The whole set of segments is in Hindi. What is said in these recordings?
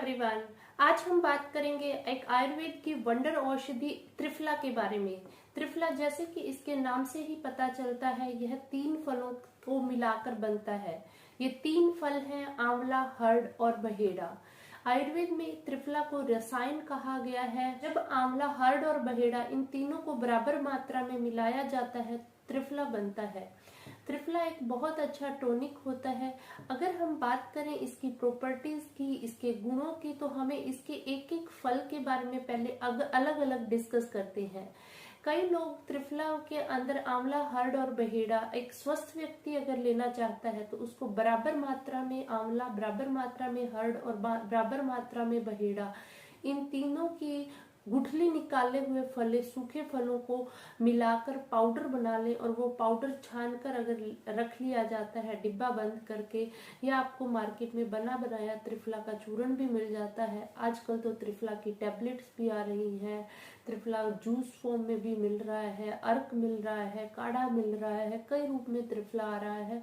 एवरीवन। आज हम बात करेंगे एक आयुर्वेद की वंडर औषधि त्रिफला के बारे में। त्रिफला जैसे कि इसके नाम से ही पता चलता है, यह 3 फलों को मिलाकर बनता है। ये 3 फल हैं आंवला, हर्ड और बहेड़ा। आयुर्वेद में त्रिफला को रसायन कहा गया है। जब आंवला, हर्ड और बहेड़ा इन तीनों को बराबर मात्रा में मिलाया जाता है, त्रिफला बनता है। त्रिफला एक बहुत अच्छा टॉनिक होता है। अगर हम बात करें इसकी प्रॉपर्टीज की, इसके गुणों की, तो हमें इसके एक एक फल के बारे में पहले अलग अलग डिस्कस करते हैं। कई लोग त्रिफला के अंदर आंवला, हर्ड और बहेड़ा, एक स्वस्थ व्यक्ति अगर लेना चाहता है तो उसको बराबर मात्रा में आंवला, बराबर मात्रा में हर्ड और बराबर मात्रा में बहेड़ा, इन तीनों की गुठली निकाले हुए फले, सूखे फलों को मिलाकर पाउडर बना ले और वो पाउडर छान कर अगर रख लिया जाता है डिब्बा बंद करके, या आपको मार्केट में बना बनाया त्रिफला का चूर्ण भी मिल जाता है। आजकल तो त्रिफला की टैबलेट्स भी आ रही हैं, त्रिफला जूस फॉर्म में भी मिल रहा है, अर्क मिल रहा है, काढ़ा मिल रहा है, कई रूप में त्रिफला आ रहा है।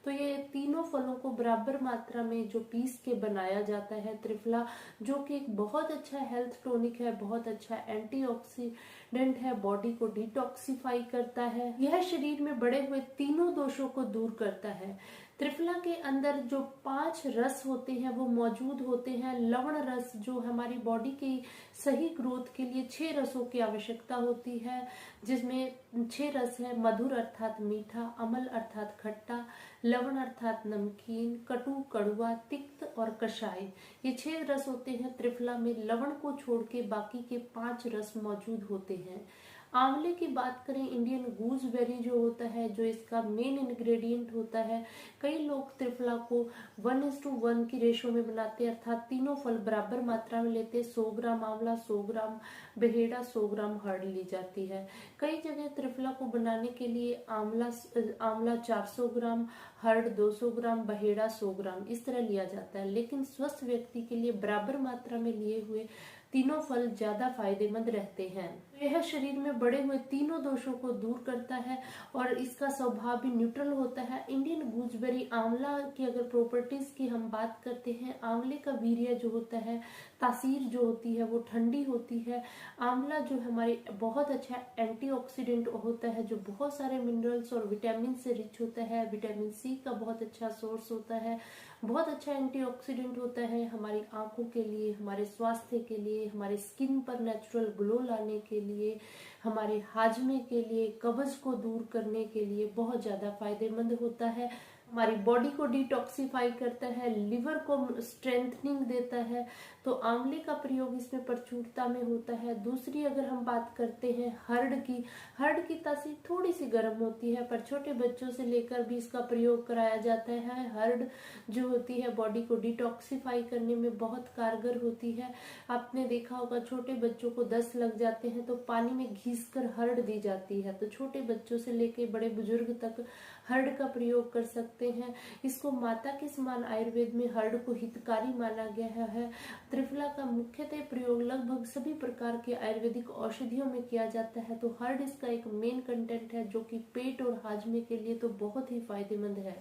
तो ये तीनों फलों को बराबर मात्रा में जो पीस के बनाया जाता है त्रिफला, जो कि एक बहुत अच्छा हेल्थ टॉनिक है, बहुत अच्छा एंटीऑक्सीडेंट है, बॉडी को डिटॉक्सिफाई करता है। यह शरीर में बढ़े हुए तीनों दोषों को दूर करता है। त्रिफला के अंदर जो 5 रस होते हैं वो मौजूद होते हैं। लवण रस, जो हमारी बॉडी की सही ग्रोथ के लिए 6 रसों की आवश्यकता होती है, जिसमें 6 रस है। मधुर अर्थात मीठा, अम्ल अर्थात खट्टा, लवण अर्थात नमकीन, कटु कड़वा, तिक्त और कषाय। ये 6 रस होते हैं त्रिफला में। लवण को छोड़ के बाकी के 5 रस मौजूद होते हैं। आंवले की बात करें, इंडियन गूसबेरी जो होता है, जो इसका मेन इंग्रेडिएंट होता है, कई लोग त्रिफला को 1:1 की रेशो में बनाते हैं, अर्थात तीनों फल बराबर मात्रा में लेते हैं। 100 ग्राम आंवला, 100 ग्राम बहेड़ा, 100 ग्राम हर्ड ली जाती है। कई जगह त्रिफला को बनाने के लिए आंवला 400 ग्राम, हर्ड 200 ग्राम, बहेड़ा 100 ग्राम, इस तरह लिया जाता है। लेकिन स्वस्थ व्यक्ति के लिए बराबर मात्रा में लिए हुए तीनों फल ज्यादा फायदेमंद रहते हैं। यह शरीर में बढ़े हुए तीनों दोषों को दूर करता है और इसका स्वभाव भी न्यूट्रल होता है। इंडियन गूसबेरी आंवला की अगर प्रॉपर्टीज की हम बात करते हैं, आंवले का वीर्य जो होता है, तासीर जो होती है वो ठंडी होती है। आंवला जो हमारे बहुत अच्छा एंटीऑक्सीडेंट होता है, जो बहुत सारे मिनरल्स और विटामिन से रिच होता है। विटामिन सी का बहुत अच्छा सोर्स होता है, बहुत अच्छा एंटीऑक्सीडेंट होता है हमारी आंखों के लिए, हमारे स्वास्थ्य के लिए, हमारे स्किन पर नेचुरल ग्लो लाने के लिए, हमारे हाजमे के लिए, कब्ज को दूर करने के लिए बहुत ज्यादा फायदेमंद होता है। हमारी बॉडी को डिटॉक्सिफाई करता है, लिवर को स्ट्रेंथनिंग देता है। तो आंवले का प्रयोग इसमें प्रचुरता में होता है। दूसरी अगर हम बात करते हैं हर्ड की तासीर थोड़ी सी गर्म होती है, पर छोटे बच्चों से लेकर भी इसका प्रयोग कराया जाता है। हर्ड जो होती है बॉडी को डिटॉक्सिफाई करने में बहुत कारगर होती है। आपने देखा होगा छोटे बच्चों को दस्त लग जाते हैं तो पानी में घिसकर हर्ड दी जाती है। तो छोटे बच्चों से लेकर बड़े बुजुर्ग तक हर्ड का प्रयोग कर सकते हैं। इसको माता के समान आयुर्वेद में हर्ड को हितकारी माना गया है। त्रिफला का मुख्यतः प्रयोग लगभग सभी प्रकार के आयुर्वेदिक औषधियों में किया जाता है। तो हर्ड इसका एक मेन कंटेंट है, जो कि पेट और हाजमे के लिए तो बहुत ही फायदेमंद है।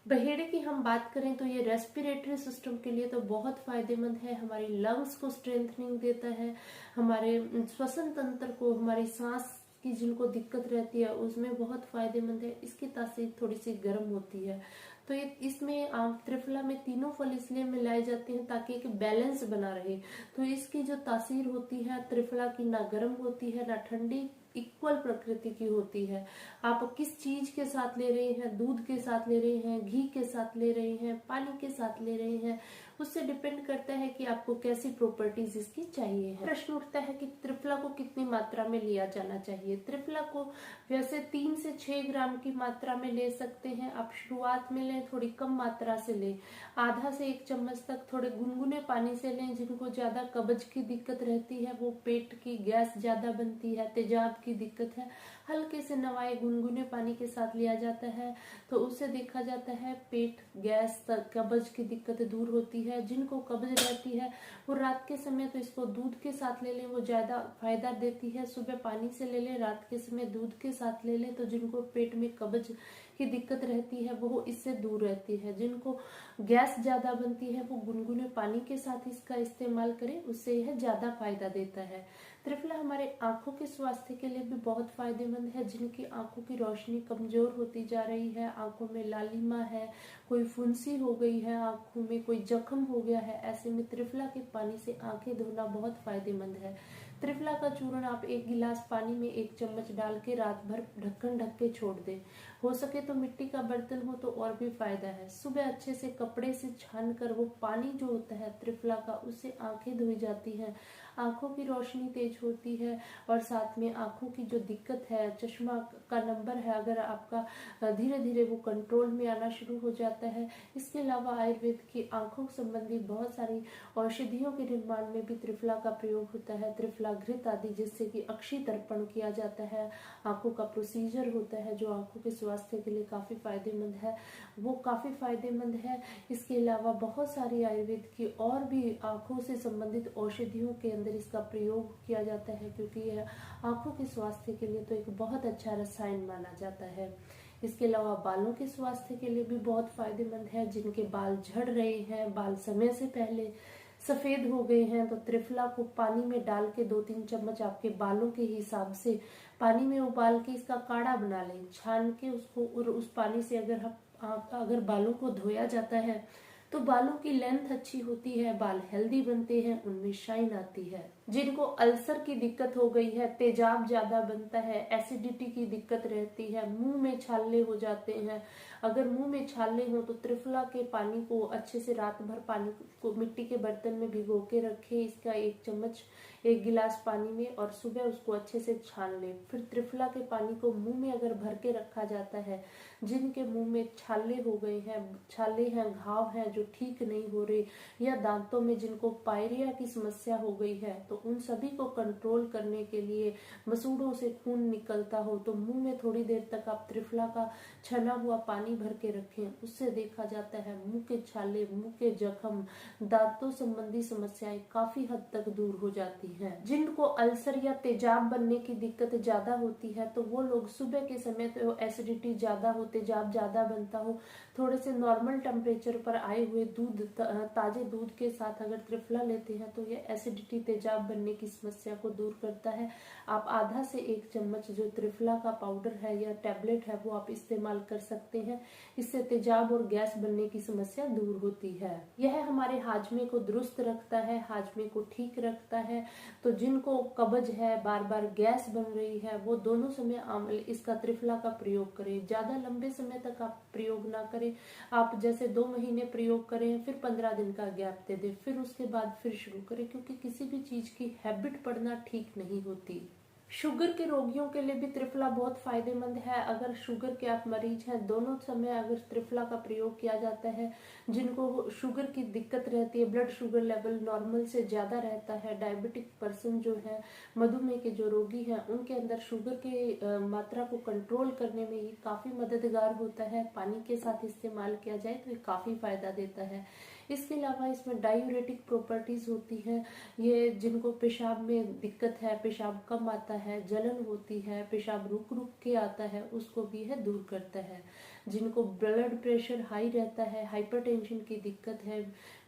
बहेड़े की हम बात करें तो ये रेस्पिरेटरी सिस्टम के लिए तो बहुत फायदेमंद है। हमारी लंग्स को स्ट्रेंथनिंग देता है, हमारे श्वसन तंत्र को, हमारी सांस की जिनको दिक्कत रहती है उसमें बहुत फायदेमंद है। इसकी तासीर थोड़ी सी गर्म होती है। तो इसमें त्रिफला में तीनों फल इसलिए मिलाए जाते हैं ताकि एक बैलेंस बना रहे। तो इसकी जो तासीर होती है त्रिफला की, ना गर्म होती है ना ठंडी, इक्वल प्रकृति की होती है। आप किस चीज के साथ ले रहे हैं, दूध के साथ ले रहे हैं, घी के साथ ले रहे हैं, पानी के साथ ले रहे हैं, उससे डिपेंड करता है कि आपको कैसी प्रॉपर्टीज इसकी चाहिए है। प्रश्न उठता है कि त्रिफला को कितनी मात्रा में लिया जाना चाहिए। त्रिफला को वैसे 3 से 6 ग्राम की मात्रा में ले सकते हैं। आप शुरुआत में लें, थोड़ी कम मात्रा से लें, आधा से 1 चम्मच तक थोड़े गुनगुने पानी से लें। जिनको ज्यादा कब्ज की दिक्कत रहती है, वो पेट की गैस ज्यादा बनती है, तेजाब की दिक्कत है, हल्के से नवाए गुनगुने पानी के साथ लिया जाता है तो उससे देखा जाता है पेट, गैस, कब्ज की दिक्कतें दूर होती है। जिनको कब्ज रहती है वो रात के समय तो इसको दूध के साथ ले लें, वो ज्यादा फायदा देती है। सुबह पानी से ले लें, रात के समय दूध के साथ ले लें। तो जिनको पेट में कब्ज की दिक्कत रहती है वो इससे दूर रहती है। जिनको गैस ज्यादा बनती है वो गुनगुने पानी के साथ इसका इस्तेमाल करें, उससे यह ज्यादा फायदा देता है। त्रिफला हमारे आंखों के स्वास्थ्य के लिए भी बहुत फायदेमंद है। जिनकी आंखों की रोशनी कमजोर होती जा रही है, आंखों में लालिमा है, कोई फुंसी हो गई है, आंखों में कोई जख्म हो गया है, ऐसे में त्रिफला के पानी से आंखें धोना बहुत फायदेमंद है। त्रिफला का चूर्ण आप 1 गिलास पानी में 1 चम्मच डाल के रात भर ढक्कन ढक के छोड़ दें। हो सके तो मिट्टी का बर्तन हो तो और भी फायदा है। सुबह अच्छे से कपड़े से छान कर वो पानी जो होता है त्रिफला का, उससे आंखें धोई जाती हैं, आंखों की रोशनी तेज होती है और साथ में आंखों की जो दिक्कत है, चश्मा का नंबर है अगर आपका, धीरे धीरे वो कंट्रोल में आना शुरू हो जाता है। इसके अलावा आयुर्वेद की आंखों संबंधी बहुत सारी औषधियों के निर्माण में भी त्रिफला का प्रयोग होता है। त्रिफला घृत आदि, जिससे कि अक्षी तर्पण किया जाता है, आंखों का प्रोसीजर होता है जो आंखों के स्वास्थ्य के लिए काफी फायदेमंद है, वो काफी फायदेमंद है। इसके अलावा बहुत सारी आयुर्वेद की और भी आंखों से संबंधित औषधियों के अंदर इसका प्रयोग किया जाता है, क्योंकि यह आंखों के स्वास्थ्य के लिए तो एक बहुत अच्छा रसायन माना जाता है। इसके अलावा बालों के स्वास्थ्य के लिए भी बहुत फायदेमंद है। जिनके बाल झड़ रहे हैं, बाल समय से पहले सफेद हो गए हैं, तो त्रिफला को पानी में डाल के 2-3 चम्मच आपके बालों के हिसाब से पानी में उबाल के इसका काढ़ा बना लें, छान के उसको, और उस पानी से अगर बालों को धोया जाता है तो बालों की लेंथ अच्छी होती है, बाल हेल्दी बनते हैं, उनमें शाइन आती है। जिनको अल्सर की दिक्कत हो गई है, तेजाब ज्यादा बनता है, एसिडिटी की दिक्कत रहती है, मुंह में छाले हो जाते हैं, अगर मुंह में छाले हो तो त्रिफला के पानी को अच्छे से रात भर पानी को मिट्टी के बर्तन में भिगो के रखे, इसका 1 चम्मच 1 गिलास पानी में, और सुबह उसको अच्छे से छान ले। फिर त्रिफला के पानी को मुंह में अगर भर के रखा जाता है, जिनके मुंह में छाले हो गए हैं, छाले हैं, घाव हैं जो ठीक नहीं हो रहे, या दांतों में जिनको पायरिया की समस्या हो गई है, तो उन सभी को कंट्रोल करने के लिए, मसूड़ों से खून निकलता हो तो मुंह में थोड़ी देर तक आप त्रिफला का छना हुआ पानी भर के रखें। उससे देखा जाता है मुंह के छाले, मुंह के जख्म, दांतों संबंधी समस्याएं काफी हद तक दूर हो जाती हैं। जिनको अल्सर या तेजाब बनने की दिक्कत ज्यादा होती है, तो वो लोग सुबह के समय तो एसिडिटी ज्यादा हो, तेजाब ज्यादा बनता हो, थोड़े से नॉर्मल टेम्परेचर पर आए हुए दूध, ताजे दूध के साथ अगर त्रिफला लेते हैं तो ये एसिडिटी, तेजाब बनने की समस्या को दूर करता है। आप आधा से 1 चम्मच जो त्रिफला का पाउडर है या टैबलेट है वो आप इस्तेमाल कर सकते हैं। इससे तेजाब और गैस बनने की समस्या दूर होती है। यह हमारे हाजमे को दुरुस्त रखता है, हाजमे को ठीक रखता है। तो जिनको कब्ज है, बार बार गैस बन रही है, वो दोनों समय इसका त्रिफला का प्रयोग करें। ज्यादा लंबे समय तक आप प्रयोग ना करें, आप जैसे 2 महीने प्रयोग करें, फिर 15 दिन का गैप दे दें, फिर उसके बाद फिर शुरू करें, क्योंकि किसी भी चीज की हैबिट पड़ना ठीक नहीं होती। शुगर के रोगियों के लिए भी त्रिफला बहुत फायदेमंद है। अगर शुगर के आप मरीज हैं, दोनों समय अगर त्रिफला का प्रयोग किया जाता है, जिनको शुगर की दिक्कत रहती है, ब्लड शुगर लेवल नॉर्मल से ज्यादा रहता है, डायबिटिक पर्सन जो है, मधुमेह के जो रोगी हैं, उनके अंदर शुगर के मात्रा को कंट्रोल करने में ये काफी मददगार होता है। पानी के साथ इस्तेमाल किया जाए तो ये काफी फायदा देता है। इसके अलावा इसमें डायूरेटिक प्रॉपर्टीज होती हैं। ये जिनको पेशाब में दिक्कत है, पेशाब कम आता है, जलन होती है, पेशाब रुक रुक के आता है, उसको भी यह दूर करता है। जिनको ब्लड प्रेशर हाई रहता है, हाइपरटेंशन की दिक्कत है,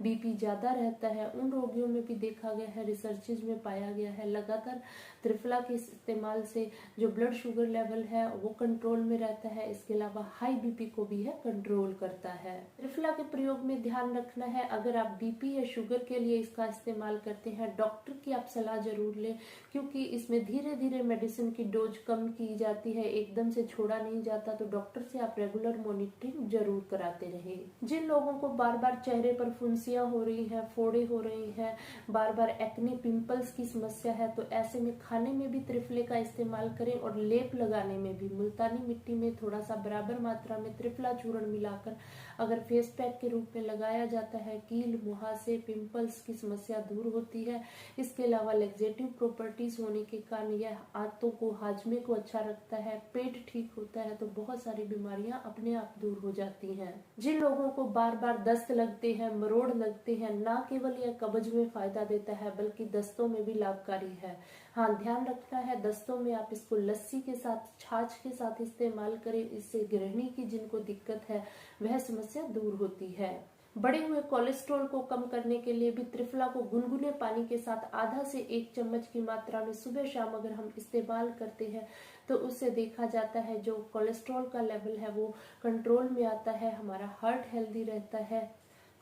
बीपी ज्यादा रहता है, उन रोगियों में भी देखा गया है, रिसर्चेज में पाया गया है, लगातार त्रिफला के इस्तेमाल से जो ब्लड शुगर लेवल है वो कंट्रोल में रहता है। इसके अलावा हाई बीपी को भी है कंट्रोल करता है। त्रिफला के प्रयोग में ध्यान रखना है, अगर आप बीपी या शुगर के लिए इसका इस्तेमाल करते हैं, डॉक्टर की आप सलाह जरूर लें, क्योंकि इसमें धीरे धीरे मेडिसिन की डोज कम की जाती है, एकदम से छोड़ा नहीं जाता। तो डॉक्टर से आप रेगुलर मॉनिटरिंग जरूर कराते रहें। जिन लोगों को बार बार चेहरे पर फुंसियां हो रही हैं, फोड़े हो रही हैं, बार बार एक्ने, पिंपल्स की समस्या है, तो ऐसे में खाने में भी त्रिफले का इस्तेमाल करें, और लेप लगाने में भी मुल्तानी मिट्टी में थोड़ा सा बराबर मात्रा में त्रिफला चूर्ण मिलाकर अगर फेस पैक के रूप में लगाया जाता है, कील, मुहासे, पिंपल्स की समस्या दूर होती है। इसके अलावा लैक्सेटिव प्रॉपर्टीज होने के कारण यह आंतों को, हाजमे को अच्छा रखता है, पेट ठीक होता है, तो बहुत सारी बीमारियां अपने आप दूर हो जाती हैं। जिन लोगों को बार बार दस्त लगते हैं, मरोड़ लगते हैं, ना केवल यह कब्ज में फायदा देता है बल्कि दस्तों में भी लाभकारी है। हाँ, ध्यान रखना है दस्तों में आप इसको लस्सी के साथ, छाछ के साथ इस्तेमाल करें। इससे गृहिणी की जिनको दिक्कत है वह समस्या दूर होती है। बढ़े हुए कोलेस्ट्रॉल को कम करने के लिए भी त्रिफला को गुनगुने पानी के साथ आधा से 1 चम्मच की मात्रा में सुबह शाम अगर हम इस्तेमाल करते हैं तो उससे देखा जाता है जो कोलेस्ट्रॉल का लेवल है वो कंट्रोल में आता है, हमारा हार्ट हेल्दी रहता है।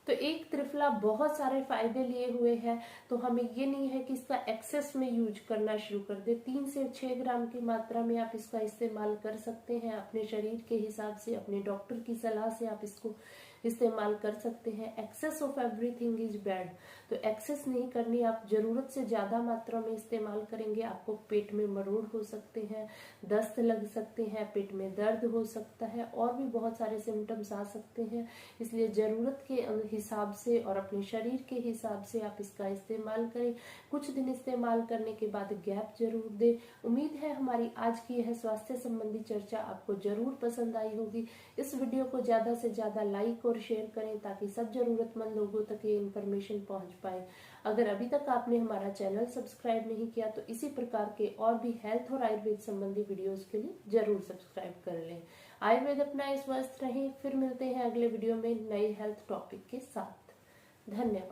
तो एक त्रिफला बहुत सारे फायदे लिए हुए है, तो हमें ये नहीं है कि इसका एक्सेस में यूज करना शुरू कर दे। 3 से 6 ग्राम की मात्रा में आप इसका इस्तेमाल कर सकते हैं अपने शरीर के हिसाब से, अपने डॉक्टर की सलाह से आप इसको इस्तेमाल कर सकते हैं। Excess of everything is bad, तो एक्सेस नहीं करनी। आप जरूरत से ज्यादा मात्रा में इस्तेमाल करेंगे आपको पेट में मरोड़ हो सकते हैं, दस्त लग सकते हैं, पेट में दर्द हो सकता है, और भी बहुत सारे सिम्टम्स आ सकते हैं। इसलिए जरूरत के हिसाब से और अपने शरीर के हिसाब से आप इसका इस्तेमाल करें। कुछ दिन इस्तेमाल करने के बाद गैप जरूर दें। उम्मीद है हमारी आज की यह स्वास्थ्य संबंधी चर्चा आपको जरूर पसंद आई होगी। इस वीडियो को ज्यादा से ज्यादा लाइक और शेयर करें ताकि सब जरूरतमंद लोगों तक ये इन्फॉर्मेशन पहुंच पाए। अगर अभी तक आपने हमारा चैनल सब्सक्राइब नहीं किया तो इसी प्रकार के और भी हेल्थ और आयुर्वेद संबंधी वीडियोस के लिए जरूर सब्सक्राइब कर लें। आयुर्वेद अपनाएं, स्वस्थ रहें। फिर मिलते हैं अगले वीडियो में नए हेल्थ टॉपिक के साथ। धन्यवाद।